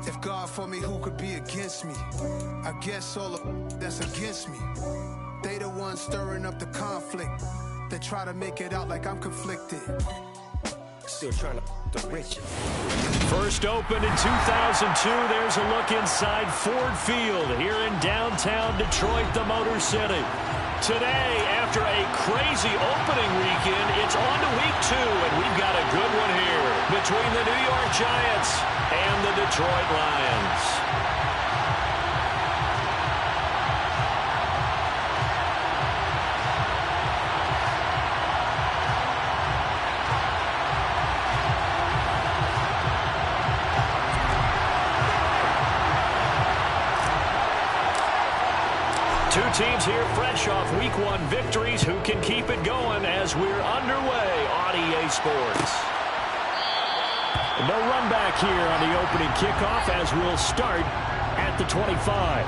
If God for me, who could be against me? I guess all of that's against me. They the ones stirring up the conflict. They try to make it out like I'm conflicted. Still trying to the rich. First opened in 2002. There's a look inside Ford Field here in downtown Detroit, the Motor City. Today, after a crazy opening weekend, it's on to week 2, and we've got a good one here between the New York Giants and the Detroit Lions. Two teams here fresh off Week 1 victories. Who can keep it going as we're underway on EA Sports? No run back here on the opening kickoff as we'll start at the 25.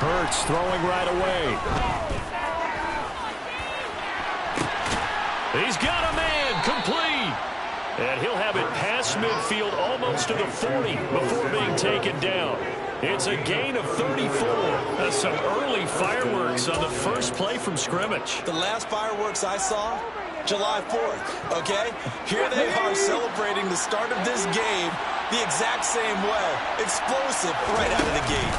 Hurts throwing right away. He's got a man, complete. And he'll have it past midfield almost to the 40 before being taken down. It's a gain of 34. That's some early fireworks on the first play from scrimmage. The last fireworks I saw, July 4th, okay? Here they are celebrating the start of this game the exact same way. Explosive right out of the gate.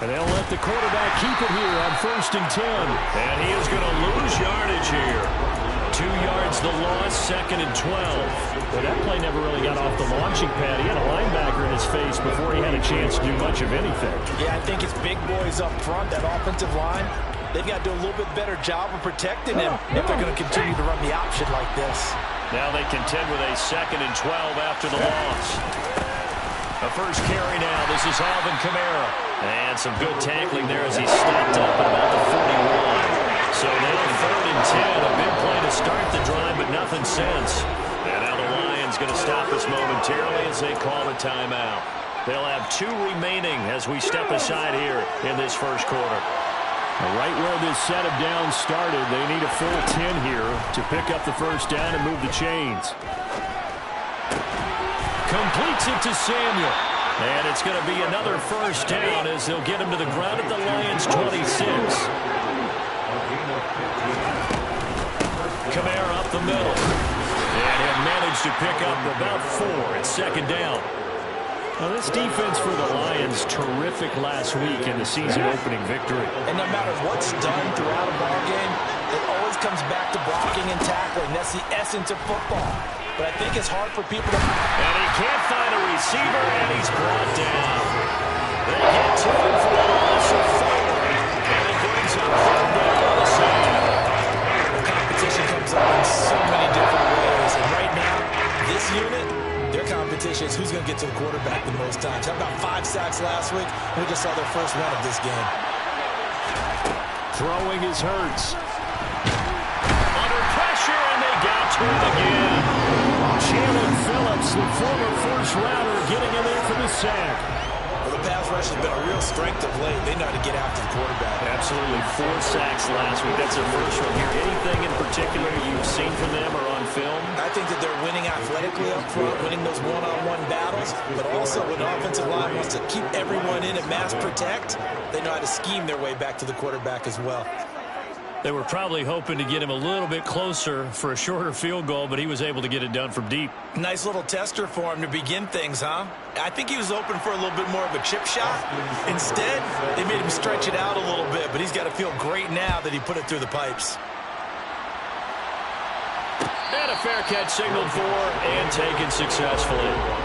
And they'll let the quarterback keep it here on 1st and 10. And he is going to lose yardage here. 2 yards the loss, 2nd and 12. Well, that play never really got off the launching pad. He had a linebacker in his face before he had a chance to do much of anything. Yeah, I think it's big boys up front, that offensive line. They've got to do a little bit better job of protecting him if they're going to continue to run the option like this. Now they contend with a 2nd and 12 after the loss. The first carry now. This is Alvin Kamara. And some good tackling there as he stopped up at about the 41. So now 3rd and 10. A big play to start the drive, but nothing since. And now the Lions going to stop us momentarily as they call a timeout. They'll have 2 remaining as we step aside here in this first quarter. Right where this set of downs started, they need a full 10 here to pick up the first down and move the chains. Completes it to Samuel. And it's going to be another first down as they'll get him to the ground at the Lions' 26. Kamara up the middle. And he'll manage to pick up about 4. It's 2nd down. Now this defense for the Lions, terrific last week in the season-opening victory. And no matter what's done throughout a ball game, it always comes back to blocking and tackling. That's the essence of football. But I think it's hard for people to... And he can't find a receiver, and he's brought down. They get to him for a loss of 4. And it brings up 3rd down on the side. The competition comes up in so many different ways. And right now, this unit, their competition is who's going to get to the quarterback the most times. How about 5 sacks last week? We just saw their first one of this game. Throwing is Hurts. Under pressure, and they got to him again. Jalen Phillips, the former first-rounder, getting in there for the sack. Well, the pass rush has been a real strength of late. They know how to get after the quarterback. Absolutely. 4 sacks last week. That's their first one here. Anything in particular you've seen from them or on film? I think that they're winning athletically up front, winning those one-on-one battles, but also when the offensive line wants to keep everyone in and mass protect, they know how to scheme their way back to the quarterback as well. They were probably hoping to get him a little bit closer for a shorter field goal, but he was able to get it done from deep. Nice little tester for him to begin things, huh? I think he was open for a little bit more of a chip shot. Instead, they made him stretch it out a little bit, but he's got to feel great now that he put it through the pipes. And a fair catch signaled for and taken successfully.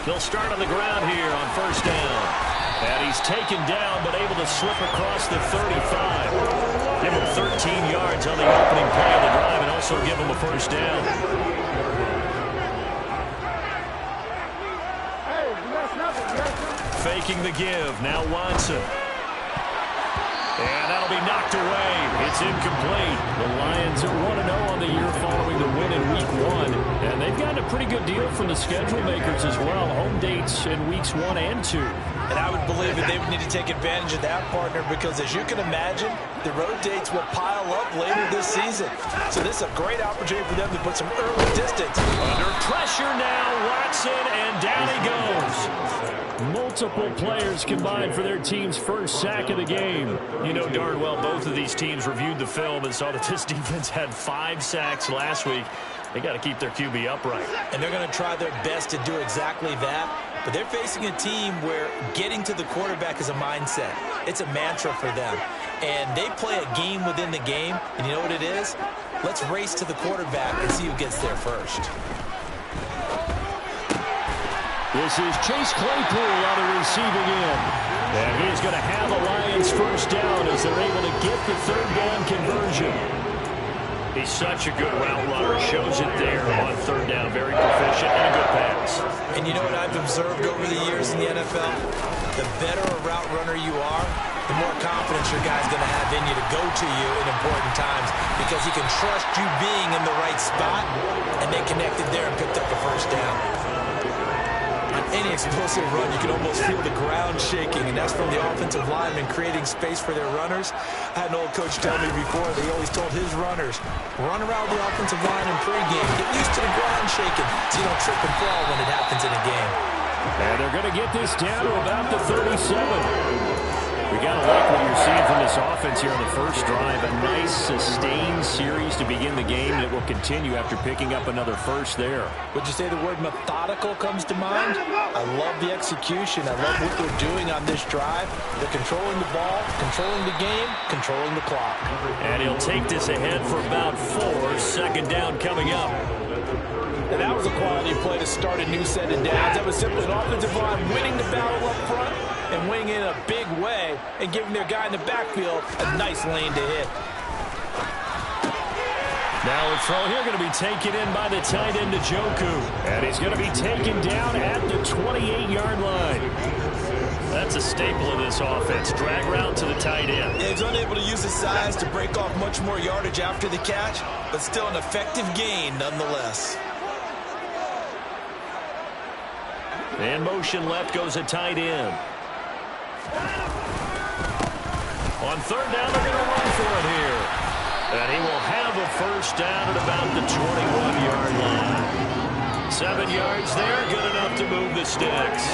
They'll start on the ground here on first down. And he's taken down, but able to slip across the 35. Give him 13 yards on the opening play of the drive and also give him a first down. Faking the give. Now Watson. And that'll be knocked away. It's incomplete. The Lions are 1-0 on the year following the win in Week 1. And they've gotten a pretty good deal from the schedule makers as well. Home dates in Weeks 1 and 2. And I would believe that they would need to take advantage of that, partner, because as you can imagine, the road dates will pile up later this season. So this is a great opportunity for them to put some early distance. Under pressure now, Watson, and down he goes. Multiple players combined for their team's first sack of the game. You know darn well both of these teams reviewed the film and saw that this defense had 5 sacks last week. They got to keep their QB upright. And they're going to try their best to do exactly that. But they're facing a team where getting to the quarterback is a mindset. It's a mantra for them. And they play a game within the game. And you know what it is? Let's race to the quarterback and see who gets there first. This is Chase Claypool on the receiving end. And he's going to have a Lions first down as they're able to get the third down conversion. He's such a good route runner. Shows it there on third down. Very proficient and a good pass. And you know what I've observed over the years in the NFL? The better a route runner you are, the more confidence your guy's going to have in you to go to you in important times because he can trust you being in the right spot, and they connected there and picked up the first down. On any explosive run, you can almost feel the ground shaking, and that's from the offensive linemen creating space for their runners. I had an old coach tell me before, that he always told his runners, run around the offensive line in pregame. Get used to the ground shaking so you don't trip and fall when it happens in a game. And they're going to get this down to about the 37. We got to like what you're seeing from this offense here on the first drive. A nice, sustained series to begin the game that will continue after picking up another first there. Would you say the word methodical comes to mind? I love the execution. I love what they're doing on this drive. They're controlling the ball, controlling the game, controlling the clock. And he'll take this ahead for about 4. Second down coming up. And that was a quality play to start a new set of downs. That was simply an offensive line winning the battle up front and winning in a big way and giving their guy in the backfield a nice lane to hit. Now a throw here going to be taken in by the tight end, Njoku. And he's going to be taken down at the 28-yard line. That's a staple of this offense. Drag route to the tight end. Yeah, he's unable to use his size to break off much more yardage after the catch, but still an effective gain nonetheless. And motion left goes a tight end. On third down, they're going to run for it here. And he will have a first down at about the 21-yard line. 7 yards there, good enough to move the sticks.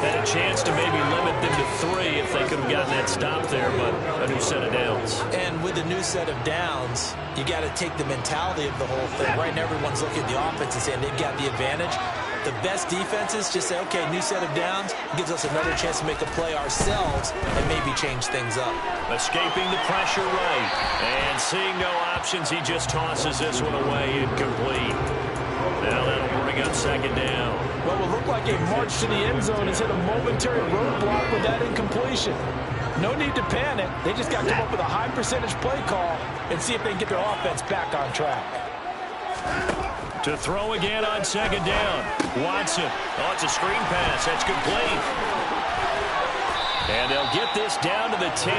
Had a chance to maybe limit them to 3 if they could have gotten that stop there, but a new set of downs. And with the new set of downs, you got to take the mentality of the whole thing. Right now, everyone's looking at the offense and saying they've got the advantage. The best defenses just say, okay, new set of downs, gives us another chance to make a play ourselves and maybe change things up. Escaping the pressure right. And seeing no options, he just tosses this one away incomplete. Now that'll bring up second down. What will look like a march to the end zone has hit a momentary roadblock with that incompletion. No need to panic. They just got to come up with a high percentage play call and see if they can get their offense back on track. To throw again on second down. Watson. Oh, it's a screen pass. That's complete. And they'll get this down to the 10.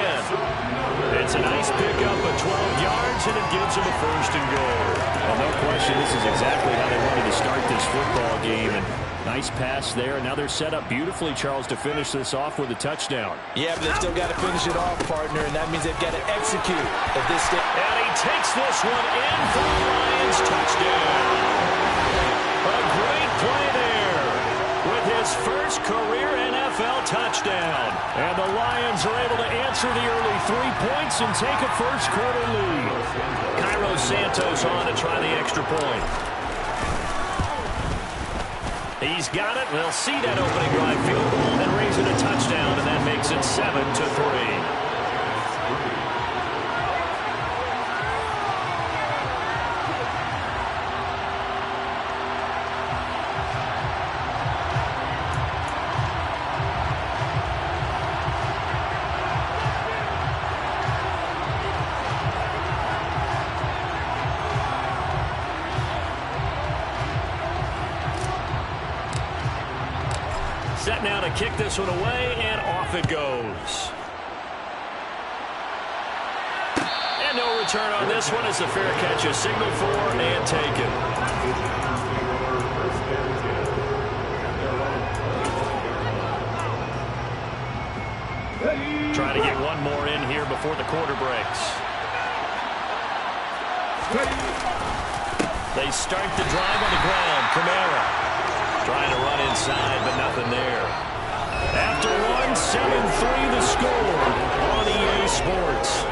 It's a nice pickup of 12 yards, and it gives them a first and goal. Well, no question, this is exactly how they wanted to start this football game. And nice pass there. Now they're set up beautifully, Charles, to finish this off with a touchdown. Yeah, but they've still got to finish it off, partner, and that means they've got to execute at this stage. And he takes this one in for the Lions touchdown. A great play there with his first career NFL touchdown. And the Lions are able to answer the early 3 points and take a first quarter lead. Cairo Santos on to try the extra point. He's got it. They'll see that opening drive field goal and raise it a touchdown, and that makes it 7-3. Set now to kick this one away, and off it goes. And no return on this one as a fair catch is signaled for and taken. Trying to get one more in here before the quarter breaks. They start the drive on the ground. Kamara trying to run inside, but nothing there. After one, 7-3 the score on EA Sports.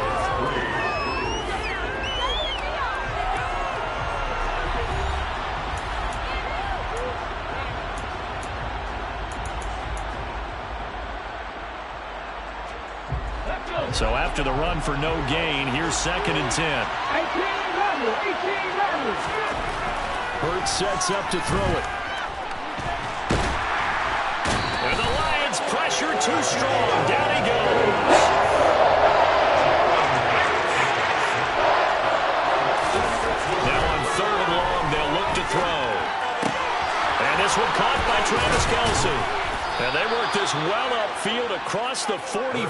So after the run for no gain, here's 2nd and 10. Hurts sets up to throw it. And the Lions pressure too strong. Down he goes. Now on 3rd and long, they'll look to throw. And this one caught by Travis Kelce. And they worked this well upfield across the 45.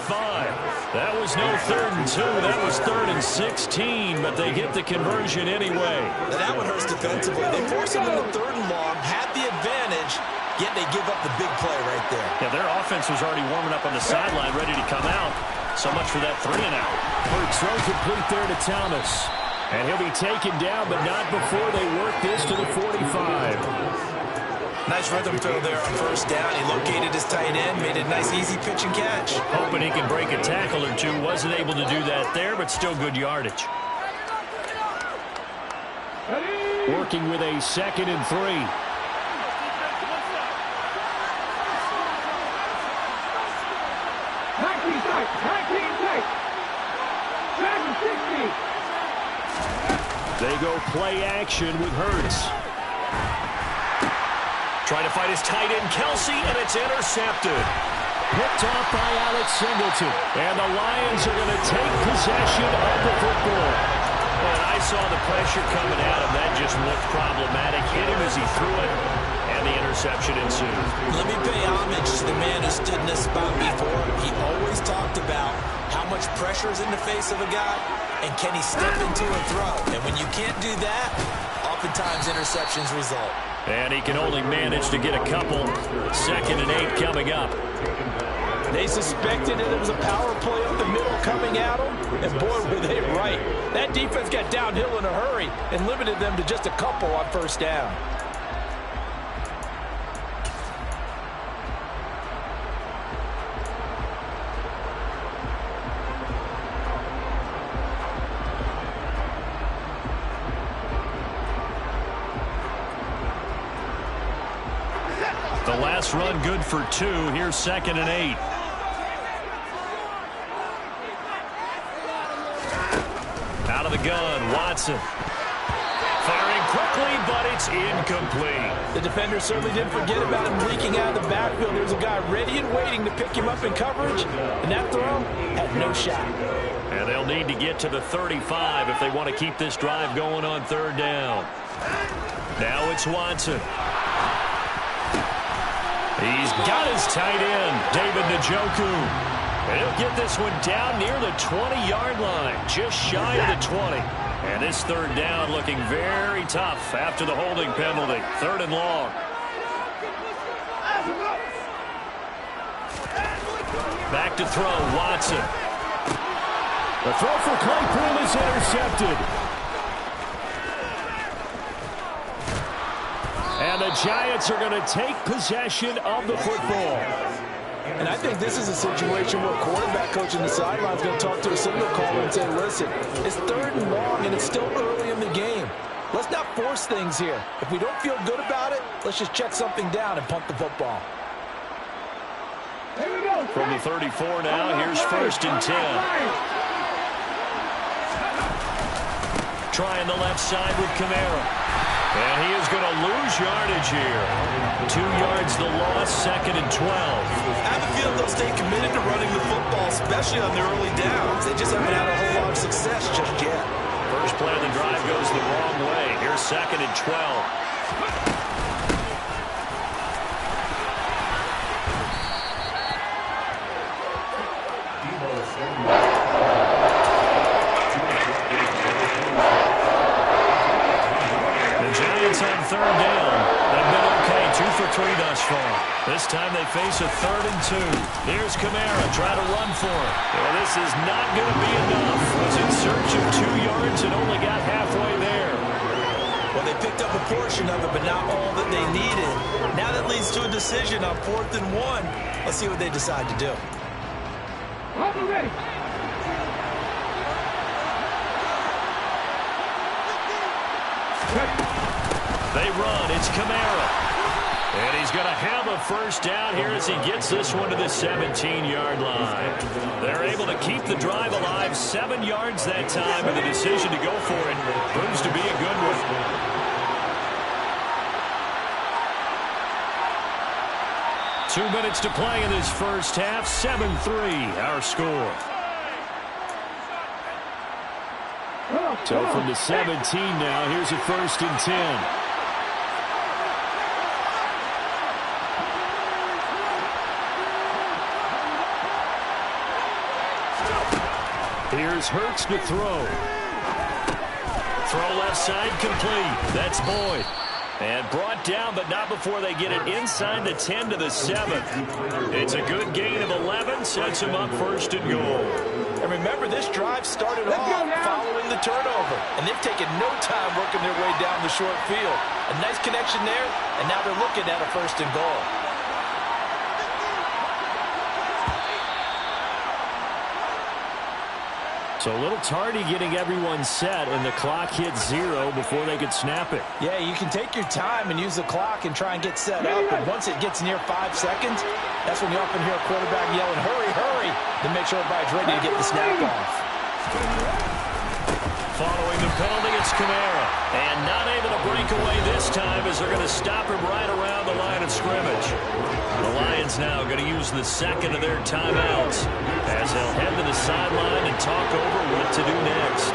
That was no 3rd and 2. That was 3rd and 16, but they get the conversion anyway. Now that one hurts defensively. They force them into 3rd and long, had the advantage, yet they give up the big play right there. Yeah, their offense was already warming up on the sideline, ready to come out. So much for that 3 and out. Hurts throw complete there to Thomas. And he'll be taken down, but not before they work this to the 45. Nice rhythm throw there on 1st down. He located his tight end, made a nice easy pitch and catch. Hoping he can break a tackle or two. Wasn't able to do that there, but still good yardage. Working with a 2nd and 3. They go play action with Hurts. Trying to find his tight end, Kelce, and it's intercepted. Picked off by Alex Singleton. And the Lions are going to take possession of the football. And I saw the pressure coming at him. That just looked problematic. Hit him as he threw it, and the interception ensued. Let me pay homage to the man who stood in this spot before. He always talked about how much pressure is in the face of a guy, and can he step into a throw. And when you can't do that, oftentimes interceptions result. And he can only manage to get a couple. 2nd and 8 coming up. They suspected that it was a power play up the middle coming at them, and boy, were they right. That defense got downhill in a hurry and limited them to just a couple on 1st down. The last run good for 2. Here's 2nd and 8. Out of the gun, Watson. Firing quickly, but it's incomplete. The defender certainly didn't forget about him leaking out of the backfield. There's a guy ready and waiting to pick him up in coverage, and that throw had no shot. And they'll need to get to the 35 if they want to keep this drive going on 3rd down. Now it's Watson. He's got his tight end, David Njoku. And he'll get this one down near the 20-yard line, just shy of the 20. And this 3rd down looking very tough after the holding penalty. 3rd and long. Back to throw, Watson. The throw for Claypool is intercepted. And the Giants are going to take possession of the football. And I think this is a situation where quarterback coach in the sideline is going to talk to a signal caller and say, listen, it's 3rd and long and it's still early in the game. Let's not force things here. If we don't feel good about it, let's just check something down and punt the football. From the 34 now, here's 1st and 10. Trying the left side with Kamara. And he is going to lose yardage here. 2 yards the loss, 2nd and 12. I have a feeling they'll stay committed to running the football, especially on the early downs. They just haven't had a whole lot of success just yet. First play of the drive goes the wrong way. Here's 2nd and 12. offense on third down. They've been okay, 2 for 3 thus far. This time they face a 3rd and 2. Here's Kamara, try to run for it. Well, this is not going to be enough. Was in search of 2 yards and only got halfway there. Well, they picked up a portion of it, but not all that they needed. Now that leads to a decision on 4th and 1. Let's see what they decide to do. Ready. They run. It's Kamara. And he's going to have a first down here as he gets this one to the 17-yard line. They're able to keep the drive alive, 7 yards that time, and the decision to go for it proves to be a good one. Two minutes to play in this first half, 7-3, our score. So from the 17 now, here's a 1st and 10. Here's Hurts to throw. Throw left side complete. That's Boyd. And brought down, but not before they get it inside the 10 to the 7. It's a good gain of 11, sets him up 1st and goal. And remember, this drive started off following the turnover. And they've taken no time working their way down the short field. A nice connection there, and now they're looking at a 1st and goal. So a little tardy getting everyone set, and the clock hit 0 before they could snap it. Yeah, you can take your time and use the clock and try and get set up, but once it gets near 5 seconds, that's when you often hear a quarterback yelling, hurry, hurry, to make sure everybody's ready to get the snap off. Following the penalty, it's Kamara. And not able to break away this time as they're going to stop him right around the line of scrimmage. The Lions now going to use the 2nd of their timeouts as they'll head to the sideline and talk over what to do next.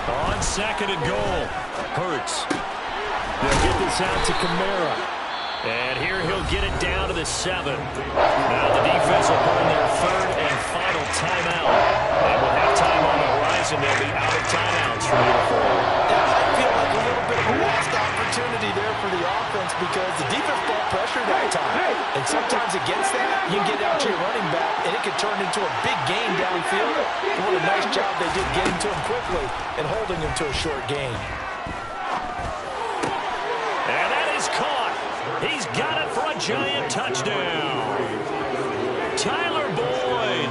On 2nd and goal, Hurts. They'll get this out to Kamara. And here he'll get it down to the 7. Now the defense will burn their 3rd and final timeout. And with halftime on the horizon, they'll be out of timeouts from here forward. That might feel like a little bit of a lost opportunity there for the offense because the defense brought pressure that time. And sometimes against that, you can get out to your running back, and it could turn into a big game downfield. And what a nice job they did getting to him quickly and holding him to a short gain. And that is caught. He's got it for a giant touchdown. Tyler Boyd,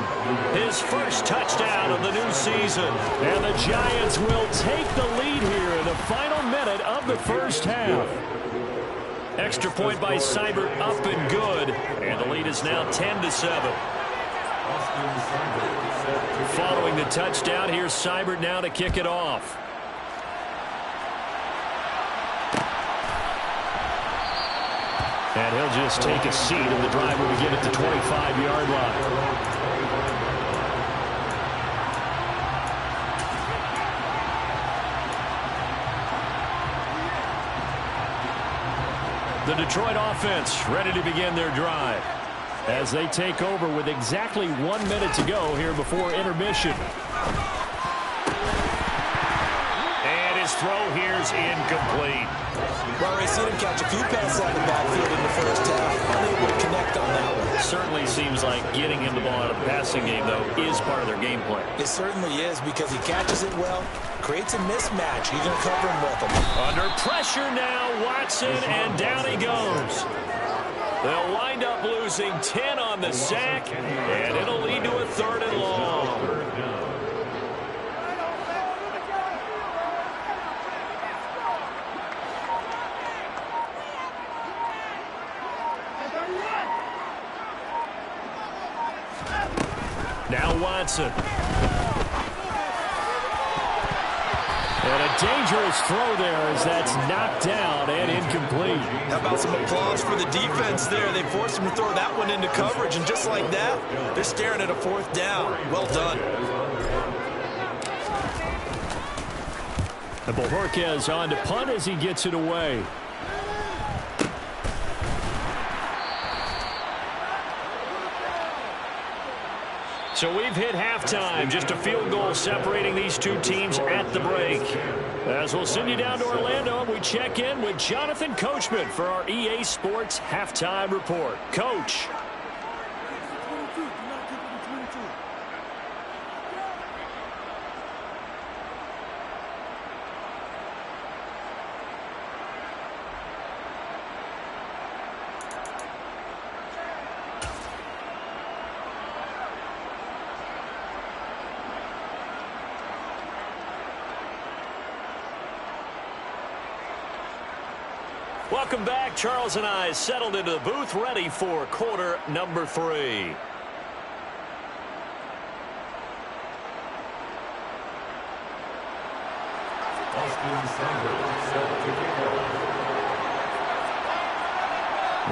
his first touchdown of the new season. And the Giants will take the lead here in the final minute of the first half. Extra point by Seibert up and good. And the lead is now 10-7. Following the touchdown, here's Seibert now to kick it off. And he'll just take a seat, and the drive will begin at the 25-yard line. The Detroit offense ready to begin their drive as they take over with exactly 1 minute to go here before intermission. And his throw here is incomplete. Well, we've seen him catch a few passes out of the backfield in the first half, unable to connect on that one. Certainly seems like getting him the ball out of the passing game, though, is part of their game plan. It certainly is because he catches it well, creates a mismatch. He's going to cover him with him. Under pressure now, Watson, and down he goes. They'll wind up losing 10 on the sack, and it'll lead to a 3rd and long. Now Watson. And a dangerous throw there as that's knocked down and incomplete. How about some applause for the defense there? They forced him to throw that one into coverage, and just like that, they're staring at a 4th down. Well done. And Bojorquez on to punt as he gets it away. So we've hit halftime. Just a field goal separating these two teams at the break. As we'll send you down to Orlando, and we check in with Jonathan Coachman for our EA Sports Halftime Report. Coach. Welcome back. Charles and I settled into the booth, ready for quarter number 3.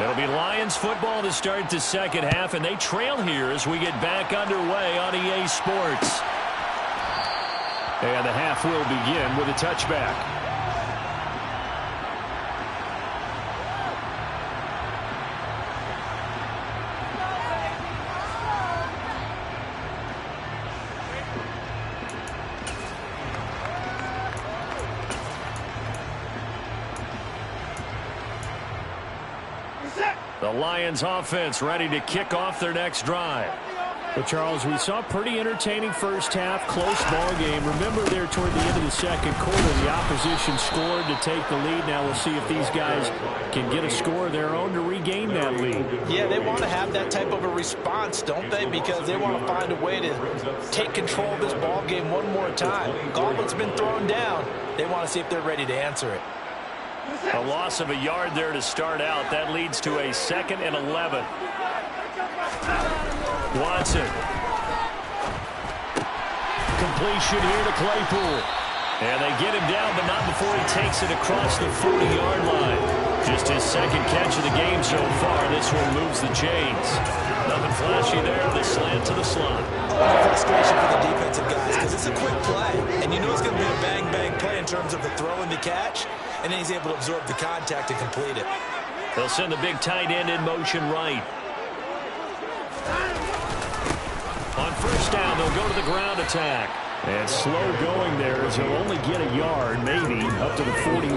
It'll be Lions football to start the second half, and they trail here as we get back underway on EA Sports. And the half will begin with a touchback. The Lions offense ready to kick off their next drive. But, Charles, we saw a pretty entertaining first half, close ball game. Remember there toward the end of the second quarter, the opposition scored to take the lead. Now we'll see if these guys can get a score of their own to regain that lead. Yeah, they want to have that type of a response, don't they? Because they want to find a way to take control of this ball game one more time. Gauntlet's been thrown down. They want to see if they're ready to answer it. A loss of a yard there to start out. That leads to a 2nd and 11. Watson. Completion here to Claypool. And they get him down, but not before he takes it across the 40-yard line. Just his second catch of the game so far. This one moves the chains. Nothing flashy there. The slant to the slot. Frustration for the defensive guys because it's a quick play. And you know it's going to be a bang-bang play in terms of the throw and the catch. And then he's able to absorb the contact and complete it. They'll send the big tight end in motion right. On first down, they'll go to the ground attack. And slow going there as he'll only get a yard, maybe, up to the 41.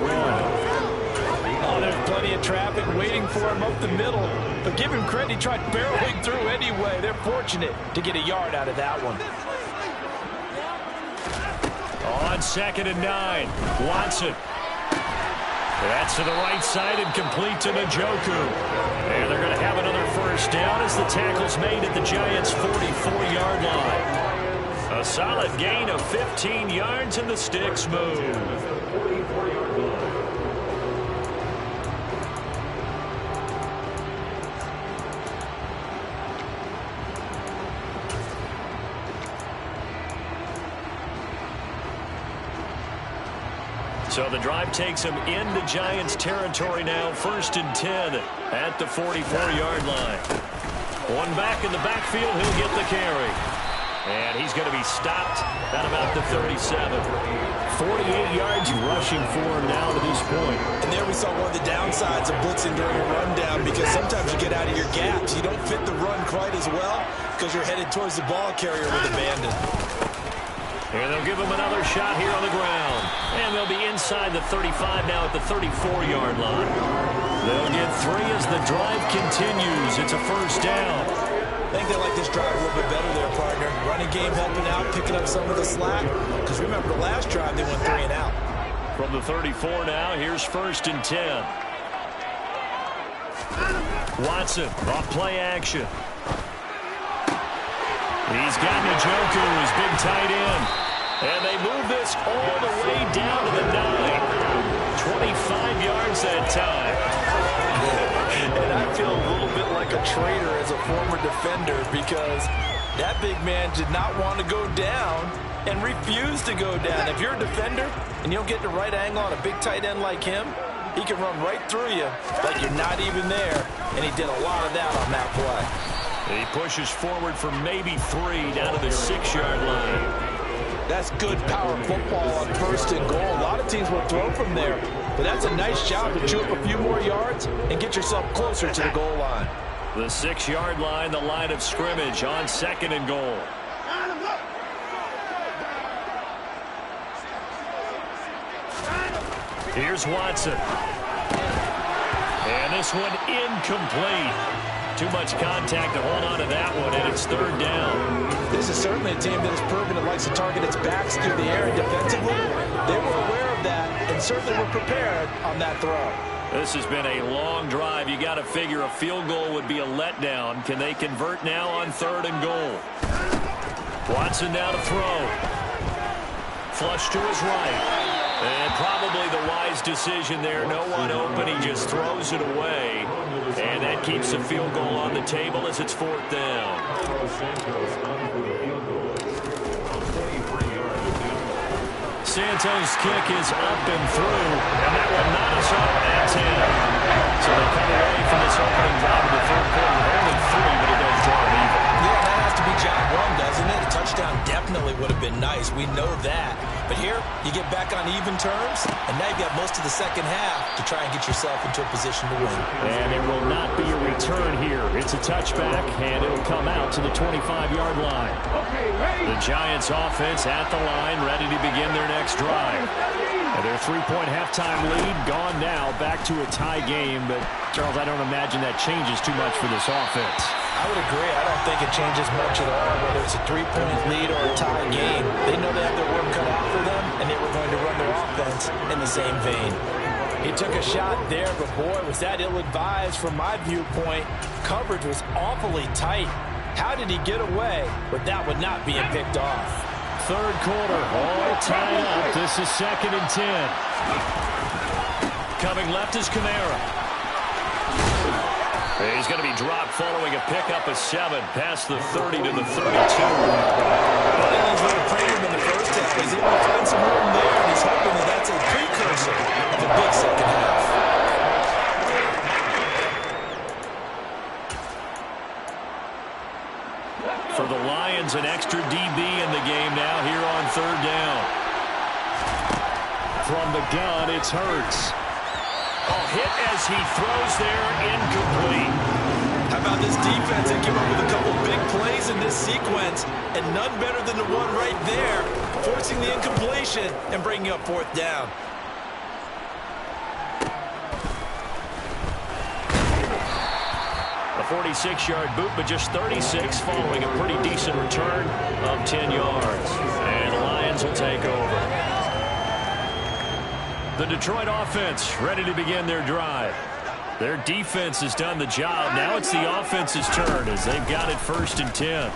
Oh, there's plenty of traffic waiting for him up the middle. But give him credit, he tried barreling through anyway. They're fortunate to get a yard out of that one. On 2nd and 9, Watson. That's to the right side and complete to Njoku. And they're going to have another first down as the tackle's made at the Giants' 44-yard line. A solid gain of 15 yards and the sticks move. So the drive takes him into Giants territory now. 1st and 10 at the 44-yard line. One back in the backfield. He'll get the carry. And he's going to be stopped at about the 37. 48 yards rushing for him now to this point. And there we saw one of the downsides of blitzing during a rundown because sometimes you get out of your gaps. You don't fit the run quite as well because you're headed towards the ball carrier with abandon. And they'll give him another shot here on the ground. And they'll be inside the 35 now at the 34-yard line. They'll get 3 as the drive continues. It's a first down. I think they like this drive a little bit better there, partner. Running game helping out, picking up some of the slack. Because remember, the last drive they went 3 and out. From the 34 now, here's 1st and 10. Watson off play action. He's got Njoku, his big tight end. And they move this all the way down to the 9. 25 yards that time. And I feel a little bit like a traitor as a former defender because that big man did not want to go down and refused to go down. If you're a defender and you don't get the right angle on a big tight end like him, he can run right through you like you're not even there. And he did a lot of that on that play. He pushes forward for maybe 3 down to the 6-yard line. That's good power football on 1st and goal. A lot of teams will throw from there, but that's a nice job to chew up a few more yards and get yourself closer to the goal line. The 6-yard line, the line of scrimmage on 2nd and goal. Here's Watson. And this one incomplete. Too much contact to hold on to that one, and it's 3rd down. This is certainly a team that has proven it likes to target its backs through the air and defensively. They were aware of that and certainly were prepared on that throw. This has been a long drive. You got to figure a field goal would be a letdown. Can they convert now on 3rd and goal? Watson now to throw. Flush to his right. And probably the wise decision there. No one open. He just throws it away. And that keeps the field goal on the table as it's 4th down. Santos' kick is up and through. And that will knock us off at 10. So they come away from this opening drive of the 3rd quarter with only 3, but it does draw them even. Yeah, that has to be job one, doesn't it? A touchdown definitely would have been nice. We know that. But here, you get back on even terms, and now you've got most of the second half to try and get yourself into a position to win. And there will not be a return here. It's a touchback, and it'll come out to the 25-yard line. The Giants offense at the line, ready to begin their next drive. And their 3-point halftime lead gone now, back to a tie game. But, Charles, I don't imagine that changes too much for this offense. I would agree. I don't think it changes much at all, whether it's a 3-point lead or a tie game. They know they have their work cut out for them, and they were going to run their offense in the same vein. He took a shot there, but boy, was that ill-advised from my viewpoint. Coverage was awfully tight. How did he get away with that one not being picked off? 3rd quarter, all tied up. This is 2nd and 10. Coming left is Kamara. He's going to be dropped following a pickup of 7 past the 30 to the 32. Well, he needs a little premium in the first half. He's able to find some room there, and he's hoping that that's a precursor of a big second half. For the Lions, an extra DB in the game now here on 3rd down. From the gun, it's Hurts. Hit as he throws there, incomplete. How about this defense? They came up with a couple big plays in this sequence, and none better than the one right there, forcing the incompletion and bringing up 4th down. A 46-yard boot, but just 36 following a pretty decent return of 10 yards. And the Lions will take over. The Detroit offense ready to begin their drive. Their defense has done the job. Now it's the offense's turn as they've got it 1st and 10.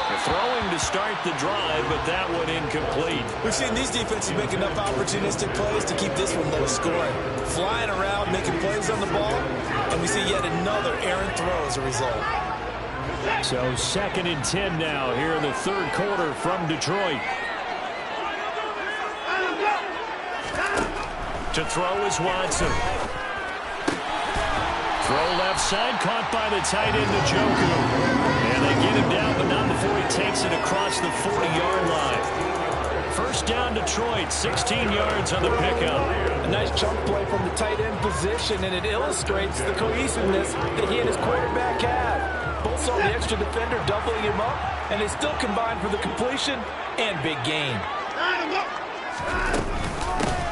They're throwing to start the drive, but that one incomplete. We've seen these defenses make enough opportunistic plays to keep this one low scoring. Flying around, making plays on the ball, and we see yet another errant throw as a result. So 2nd and 10 now here in the 3rd quarter from Detroit. To throw is Watson. Throw left side, caught by the tight end, Njoku. And they get him down, but not before he takes it across the 40-yard line. 1st down, Detroit, 16 yards on the pickup. A nice chunk play from the tight end position, and it illustrates the cohesiveness that he and his quarterback had. Both saw the extra defender doubling him up, and they still combined for the completion and big gain.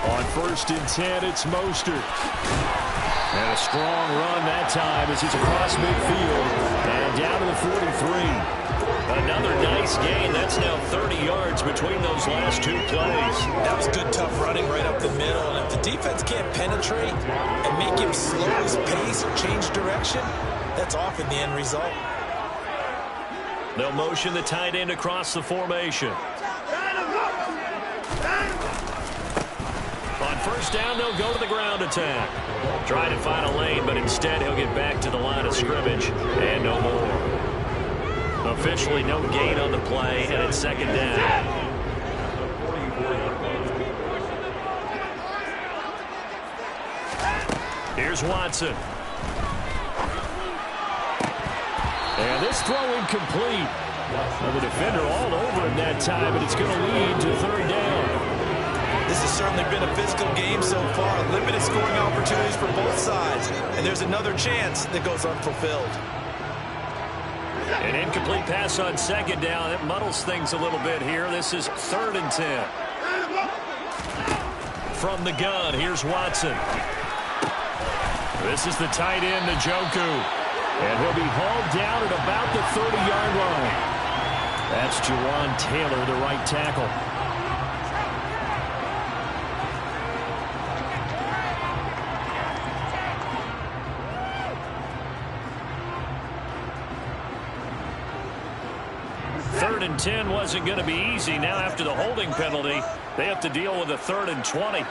On 1st and 10, it's Mostert. And a strong run that time as he's across midfield and down to the 43. Another nice gain. That's now 30 yards between those last 2 plays. That was good, tough running right up the middle. And if the defense can't penetrate and make him slow his pace or change direction, that's often the end result. They'll motion the tight end across the formation. On 1st down, they'll go to the ground attack. Try to find a lane, but instead he'll get back to the line of scrimmage and no more. Officially no gain on the play, and it's 2nd down. Here's Watson. And this throw incomplete. Well, the defender all over him that time, but it's going to lead to 3rd down. This is certainly certainly been a physical game so far. Limited scoring opportunities for both sides. And there's another chance that goes unfulfilled. An incomplete pass on second down. It muddles things a little bit here. This is 3rd and 10. From the gun, here's Watson. This is the tight end, Njoku. And he'll be hauled down at about the 30-yard line. That's Jawan Taylor, the right tackle. Third and 10 wasn't going to be easy. Now after the holding penalty, they have to deal with a 3rd and 20.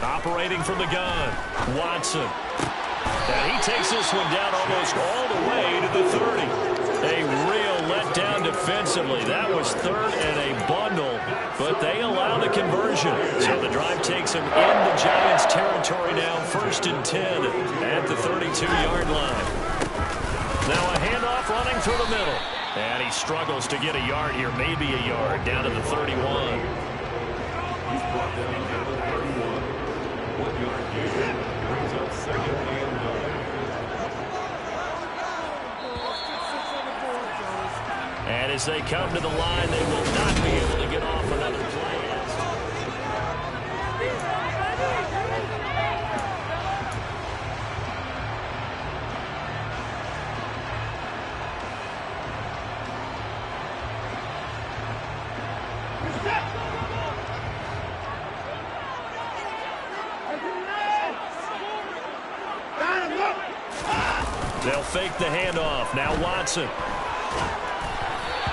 Operating from the gun, Watson. And he takes this one down almost all the way to the 30. A real letdown defensively. That was 3rd and a bundle, but they allow the conversion. So the drive takes them in the Giants' territory now, 1st and 10 at the 32-yard line. Now a handoff running through the middle. And he struggles to get a yard here, maybe a yard, down to the 31. He's brought down at the 31. 1 yard gain. Brings up 2nd and 9. And as they come to the line, they will not be able to get off another play. They'll fake the handoff. Now Watson.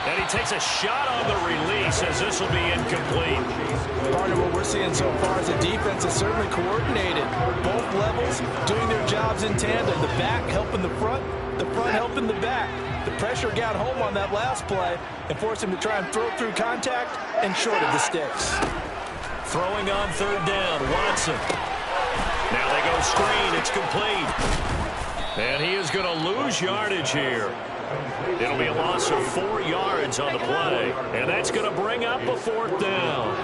And he takes a shot on the release as this will be incomplete. Part of what we're seeing so far is the defense is certainly coordinated. Both levels doing their jobs in tandem. The back helping the front helping the back. The pressure got home on that last play and forced him to try and throw through contact and short of the sticks. Throwing on 3rd down, Watson. Now they go screen. It's complete. And he is going to lose yardage here. It'll be a loss of 4 yards on the play, and that's going to bring up a 4th down.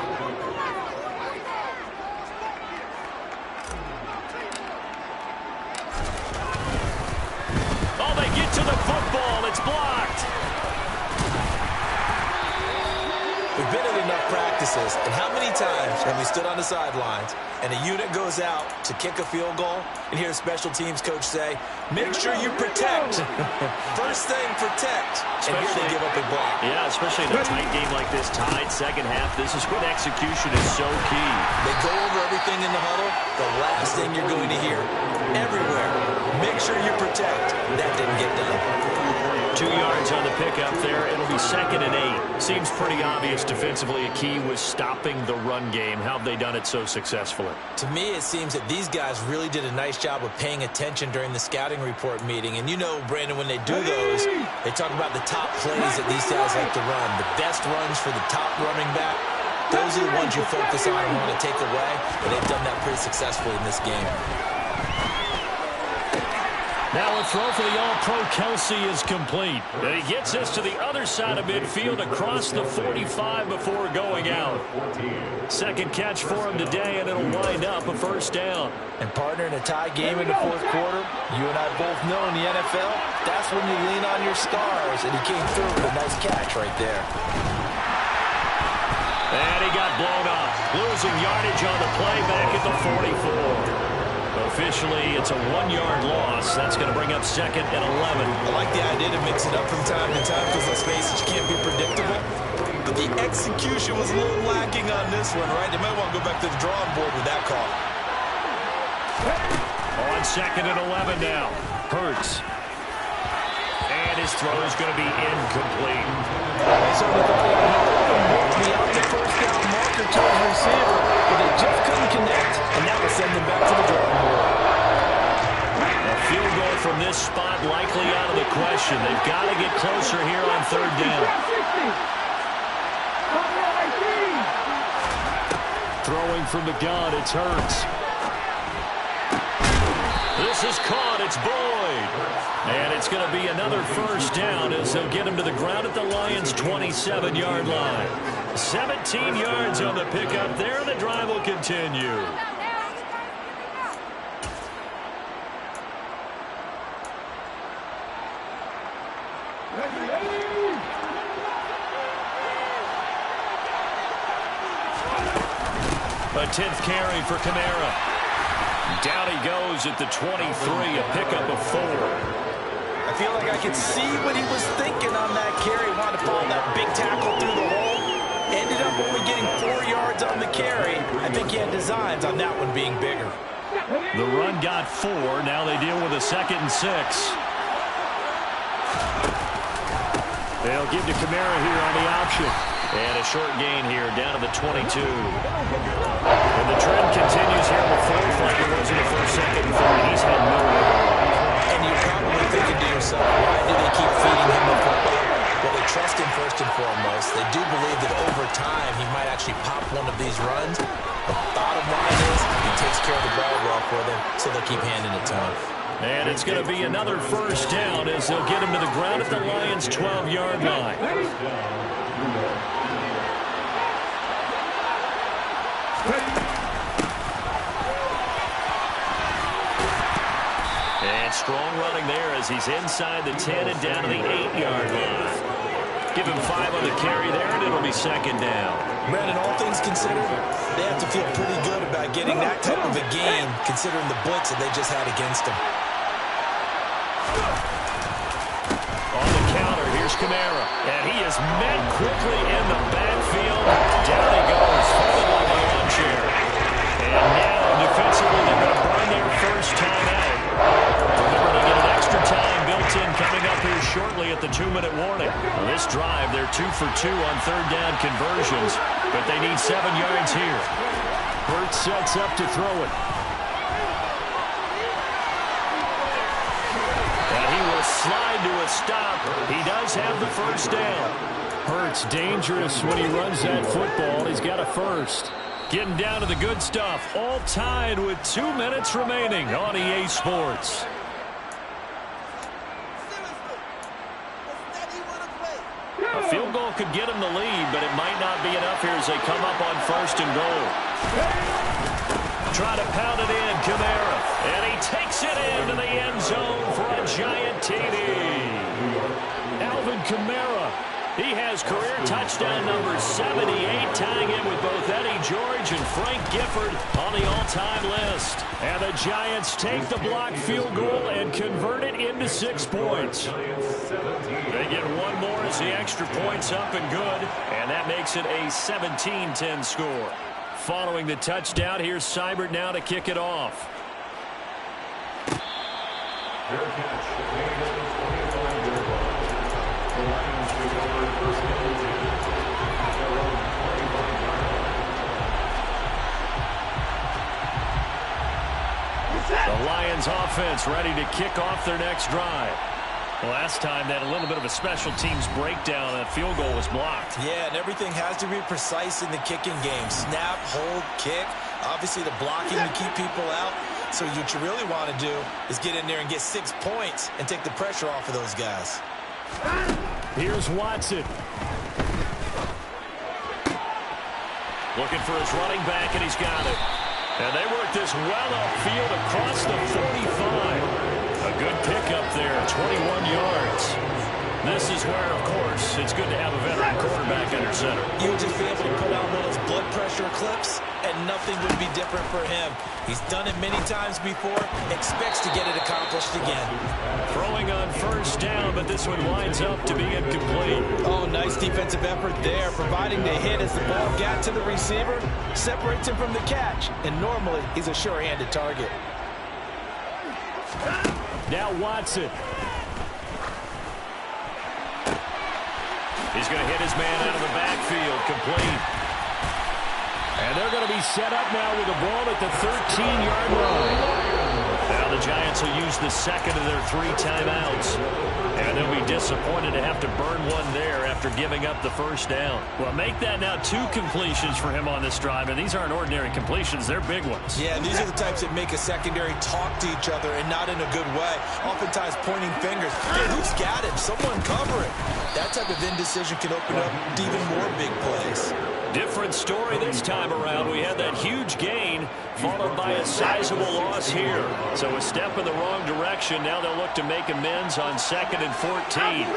Oh, they get to the football. It's blocked. We've been in enough practices, and how many times have we stood on the sidelines and a unit goes out to kick a field goal and hear a special teams coach say, make sure you protect. First thing, protect. And here they give up a block. Yeah, especially in a tight game like this, tied second half. This is when execution is so key. They go over everything in the huddle. The last thing you're going to hear everywhere, make sure you protect. That didn't get done. 2 yards on the pickup there. It'll be 2nd and 8. Seems pretty obvious defensively a key was stopping the run game. How have they done it so successfully? To me, it seems that these guys really did a nice job of paying attention during the scouting report meeting. And you know, Brandon, when they do those, they talk about the top plays that these guys like to run. The best runs for the top running back. Those are the ones you focus on and want to take away. And they've done that pretty successfully in this game. Now a throw for the All-Pro Kelsey is complete. And he gets this to the other side of midfield across the 45 before going out. Second catch for him today, and it'll wind up a 1st down. And partner, in a tie game in the 4th quarter, you and I both know in the NFL, that's when you lean on your stars. And he came through with a nice catch right there. And he got blown up. Losing yardage on the play back at the 44. Officially, it's a 1-yard loss. That's going to bring up 2nd and 11. I like the idea to mix it up from time to time because let's face it, you can't be predictable. But the execution was a little lacking on this one, right? They might want to go back to the drawing board with that call. On 2nd and 11 now. Hurts. And his throw is going to be incomplete. They certainly thought he had open beyond the 1st down marker to his receiver, but they just couldn't connect, and that will send them back to the drawing board. A field goal from this spot likely out of the question. They've got to get closer here on 3rd down. Throwing from the gun, it's Hurts. This This is caught. It's Boyd. And it's going to be another first down as they'll get him to the ground at the Lions' 27-yard line. 17 yards on the pickup there. The drive will continue. A 10th carry for Kamara. Down he goes at the 23, a pickup of 4. I feel like I could see what he was thinking on that carry. Wanted to follow that big tackle through the hole. Ended up only getting 4 yards on the carry. I think he had designs on that one being bigger. The run got 4. Now they deal with a 2nd and 6. They'll give to Kamara here on the option. And a short gain here down to the 22. And the trend continues here with 4th like it was in the first, 2nd, and 3rd. He's had no way. And you're probably thinking to yourself, why do they keep feeding him the football? Well, they trust him first and foremost. They do believe that over time he might actually pop one of these runs. The bottom line is he takes care of the ball well for them, so they'll keep handing it to him. And it's going to be another first down as they'll get him to the ground at the Lions' 12-yard line. And strong running there as he's inside the 10 and down to the 8-yard line. Give him 5 on the carry there, and it'll be 2nd down. Brandon, all things considered, they have to feel pretty good about getting that type of a gain, considering the blitz that they just had against them. On the counter, here's Kamara. And he is met quickly in the backfield. Down he goes, folded like a lawn chair. And now, defensively, they're going to burn their first time out. Remember, they get an extra time built in coming up here shortly at the 2-minute warning. On this drive, they're 2 for 2 on 3rd down conversions, but they need 7 yards here. Burt sets up to throw it. And he will slide to a stop. He does have the first down. Burt's dangerous when he runs that football. He's got a first. Getting down to the good stuff. All tied with 2 minutes remaining on EA Sports. A field goal could get him the lead, but it might not be enough here as they come up on 1st and goal. Try to pound it in, Kamara. And he takes it into the end zone for a giant TD. Alvin Kamara. He has career touchdown number 78, tying in with both Eddie George and Frank Gifford on the all-time list. And the Giants take the blocked field goal and convert it into 6 points. They get one more as the extra point's up and good, and that makes it a 17-10 score. Following the touchdown, here's Seibert now to kick it off. The Lions offense ready to kick off their next drive. Last time they had a little bit of a special teams breakdown. That field goal was blocked. Yeah, and everything has to be precise in the kicking game. Snap, hold, kick. Obviously the blocking to keep people out. So what you really want to do is get in there and get 6 points and take the pressure off of those guys. Here's Watson. Looking for his running back, and he's got it. And they work this well upfield across the 45. A good pickup there, 21 yards. This is where, of course, it's good to have a veteran quarterback under center. You would just be able to put on those blood pressure clips, and nothing would be different for him. He's done it many times before, expects to get it accomplished again. Throwing on 1st down, but this one winds up to be incomplete. Oh, nice defensive effort there, providing the hit as the ball got to the receiver, separates him from the catch, and normally he's a sure-handed target. Now Watson. He's going to hit his man out of the backfield, complete. And they're going to be set up now with the ball at the 13-yard line. Now the Giants will use the 2nd of their 3 timeouts. And they'll be disappointed to have to burn one there after giving up the first down. Well, make that now 2 completions for him on this drive, and these aren't ordinary completions. They're big ones. Yeah, and these are the types that make a secondary talk to each other and not in a good way. Oftentimes pointing fingers. Hey, who's got him? Someone cover it. That type of indecision can open up even more big plays. Different story this time around. We had that huge gain followed by a sizable loss here. So a step in the wrong direction. Now they'll look to make amends on 2nd and 14.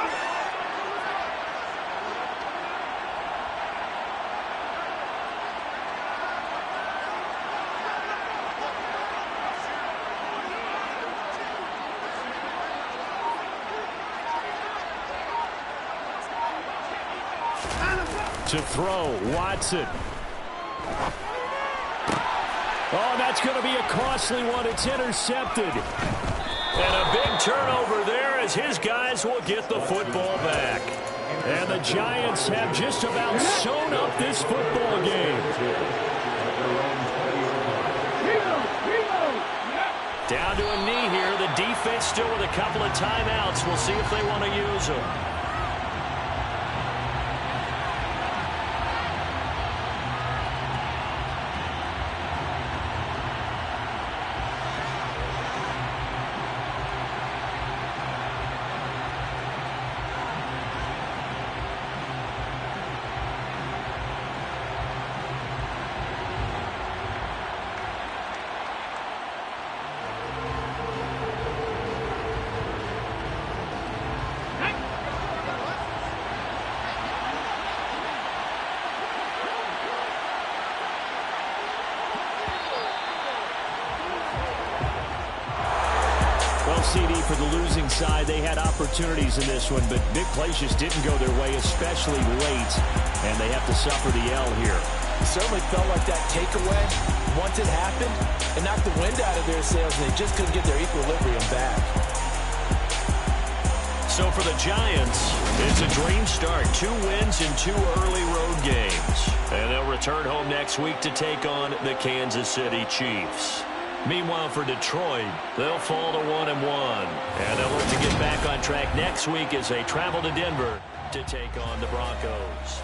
To throw, Watson. Oh, that's going to be a costly one. It's intercepted. And a big turnover there as his guys will get the football back. And the Giants have just about sewn up this football game. Down to a knee here. The defense still with a couple of timeouts. We'll see if they want to use them. CD for the losing side. They had opportunities in this one, but big plays just didn't go their way, especially late, and they have to suffer the L here. It certainly felt like that takeaway, once it happened, it knocked the wind out of their sails, and they just couldn't get their equilibrium back. So for the Giants, it's a dream start. 2 wins in 2 early road games. And they'll return home next week to take on the Kansas City Chiefs. Meanwhile, for Detroit, they'll fall to 1-1. And they'll look to get back on track next week as they travel to Denver to take on the Broncos.